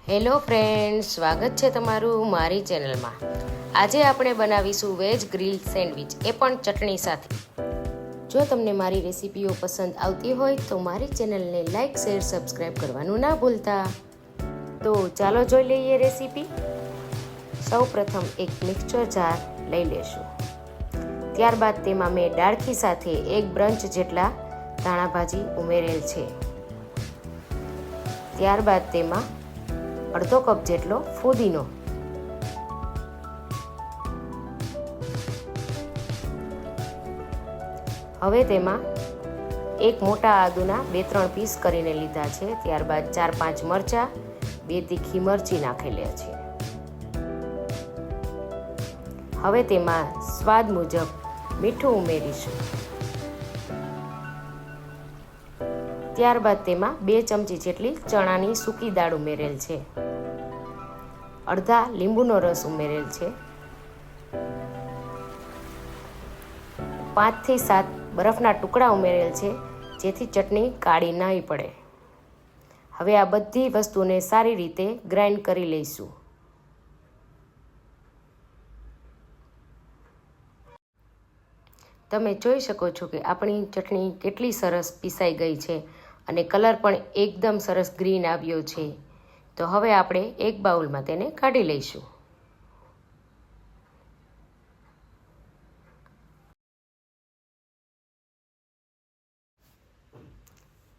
Hello friends, સ્વાગત છે તમારું મારી ચેનલમાં. આજે આપણે બનાવીશું વેજ ગ્રીલ સેન્ડવિચ, એ પણ ચટણી સાથે. જો તમને મારી રેસીપીઓ પસંદ આવતી હોય તો મારી ચેનલને લાઇક, શેર, સબસ્ક્રાઈબ કરવાનું ના ભૂલતા. તો ચાલો જોઈ લઈએ રેસીપી. સૌ પ્રથમ એક મિક્સચર જાર લઈ લેશું. ત્યારબાદ તેમાં મેં ડાળખી સાથે એક બ્રંચ જેટલા ધાણા ભાજી ઉમેરેલ છે. ત્યારબાદ તેમાં અડધો કપ જેટલો ફુદીનો, હવે તેમાં એક મોટા આદુના 2-3 પીસ કરીને લીધા છે. ત્યારબાદ 4-5 મરચાં, 2 તીખી મરચી નાખેલા છે. હવે તેમાં સ્વાદ મુજબ મીઠું ઉમેરીશું. ત્યારબાદ તેમાં 2 ચમચી જેટલી ચણાની સૂકી દાળ ઉમેરેલ છે. અડધા લીંબુનો રસ ઉમેરેલ છે. 5 થી 7 બરફના ટુકડા ઉમેરેલ છે, જેથી ચટણી કાળી નહીં પડે. હવે આ બધી વસ્તુને સારી રીતે ગ્રાઇન્ડ કરી લઈશું. તમે જોઈ શકો છો કે આપણી ચટણી કેટલી સરસ પીસાઈ ગઈ છે અને કલર પણ એકદમ સરસ ગ્રીન આવ્યો છે. તો હવે આપણે એક બાઉલમાં તેને કાઢી લઈશું.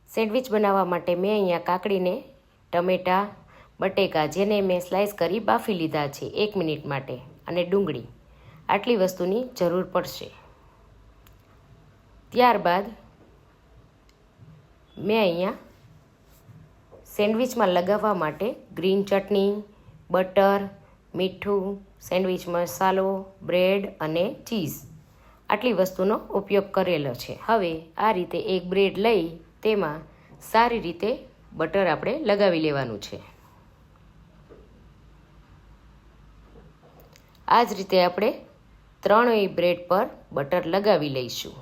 સેન્ડવિચ બનાવવા માટે મેં અહીંયા કાકડીને, ટમેટાં, બટેકા જેને મેં સ્લાઇસ કરી બાફી લીધા છે 1 મિનિટ માટે, અને ડુંગળી, આટલી વસ્તુની જરૂર પડશે. ત્યારબાદ મેં અહીંયા સેન્ડવિચમાં લગાવવા માટે ગ્રીન ચટણી, બટર, મીઠું, સેન્ડવિચ મસાલો, બ્રેડ અને ચીઝ, આટલી વસ્તુનો ઉપયોગ કરેલો છે. હવે આ રીતે એક બ્રેડ લઈ તેમાં સારી રીતે બટર આપણે લગાવી લેવાનું છે. આ જ રીતે આપણે 3 બ્રેડ પર બટર લગાવી લઈશું.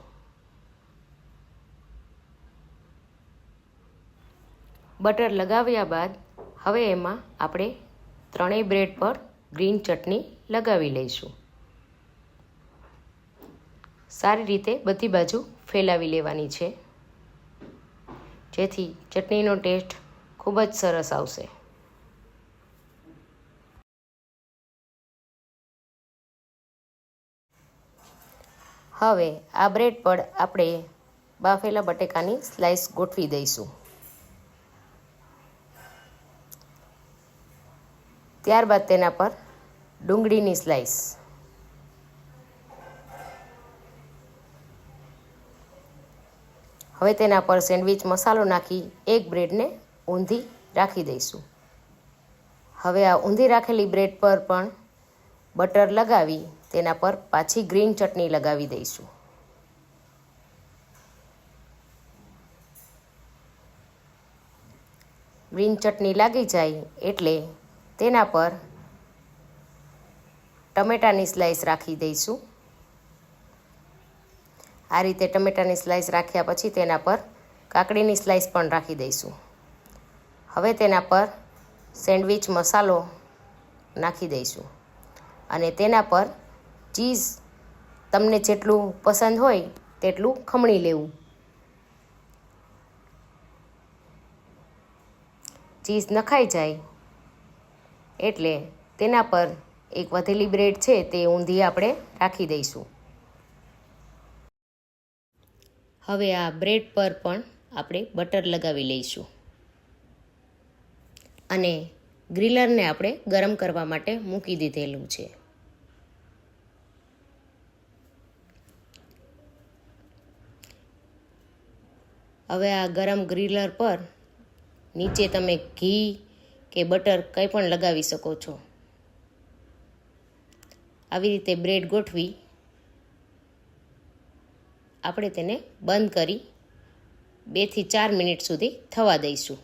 બટર લગાવ્યા બાદ હવે એમાં આપણે 3 બ્રેડ પર ગ્રીન ચટણી લગાવી લઈશું. સારી રીતે બધી બાજુ ફેલાવી લેવાની છે, જેથી ચટણીનો ટેસ્ટ ખૂબ જ સરસ આવશે. હવે આ બ્રેડ પર આપણે બાફેલા બટેકાની સ્લાઇસ ગોઠવી દઈશું. ત્યારબાદ તેના પર ડુંગળીની સ્લાઇસ, હવે તેના પર સેન્ડવિચ મસાલો નાખી એક બ્રેડને ઊંધી રાખી દઈશું. હવે આ ઊંધી રાખેલી બ્રેડ પર પણ બટર લગાવી તેના પર પાછી ગ્રીન ચટણી લગાવી દઈશું. ગ્રીન ચટણી લાગી જાય એટલે તેના પર ટમેટાની સ્લાઇસ રાખી દઈશું. આ રીતે ટમેટાની સ્લાઇસ રાખ્યા પછી તેના પર કાકડીની સ્લાઇસ પણ રાખી દઈશું. હવે તેના પર સેન્ડવિચ મસાલો નાખી દઈશું અને તેના પર ચીઝ તમને જેટલું પસંદ હોય તેટલું ખમણી લેવું. ચીઝ નખાઈ જાય એટલે તેના પર એક વધેલી બ્રેડ છે તે ઊંધી આપણે રાખી દઈશું. હવે આ બ્રેડ પર પણ આપણે બટર લગાવી લઈશું અને ગ્રીલરને આપણે ગરમ કરવા માટે મૂકી દીધેલું છે. હવે આ ગરમ ગ્રીલર પર નીચે તમે ઘી કે બટર કંઈ પણ લગાવી શકો છો. આવી રીતે બ્રેડ ગોઠવી આપણે તેને બંધ કરી 2 થી 4 મિનિટ સુધી થવા દઈશું.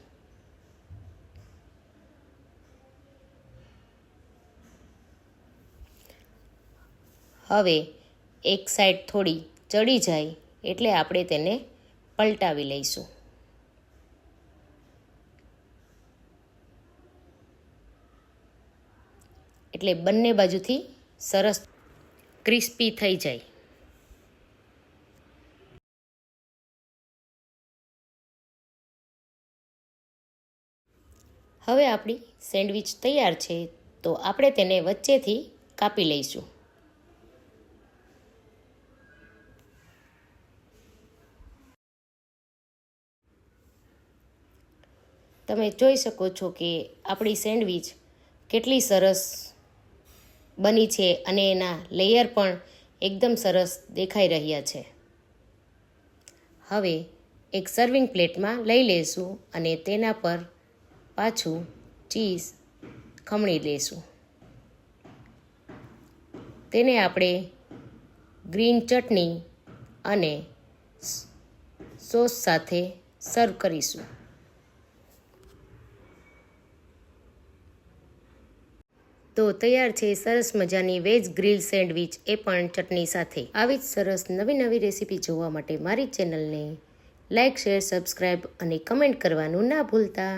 હવે એક સાઈડ થોડી ચડી જાય એટલે આપણે તેને પલટાવી લઈશું. એટલે બંને બાજુથી સરસ ક્રિસ્પી થઈ જાય. હવે આપણી સેન્ડવિચ તૈયાર છે, તો આપણે તેને વચ્ચેથી કાપી લઈશું. તમે જોઈ શકો છો કે આપણી સેન્ડવિચ કેટલી સરસ બની છે અને એના લેયર પણ એકદમ સરસ દેખાઈ રહ્યા છે. હવે એક સર્વિંગ પ્લેટમાં લઈ લઈશું અને તેના પર પાછું ચીઝ ખમણી લઈશું. તેને આપણે ગ્રીન ચટણી અને સોસ સાથે સર્વ કરીશું. તો તૈયાર છે સરસ મજાની વેજ ગ્રીલ સેન્ડવિચ, એ પણ ચટણી સાથે. આવી જ સરસ નવી રેસીપી જોવા માટે મારી ચેનલને લાઇક, શેર, સબસ્ક્રાઈબ અને કમેન્ટ કરવાનું ના ભૂલતા.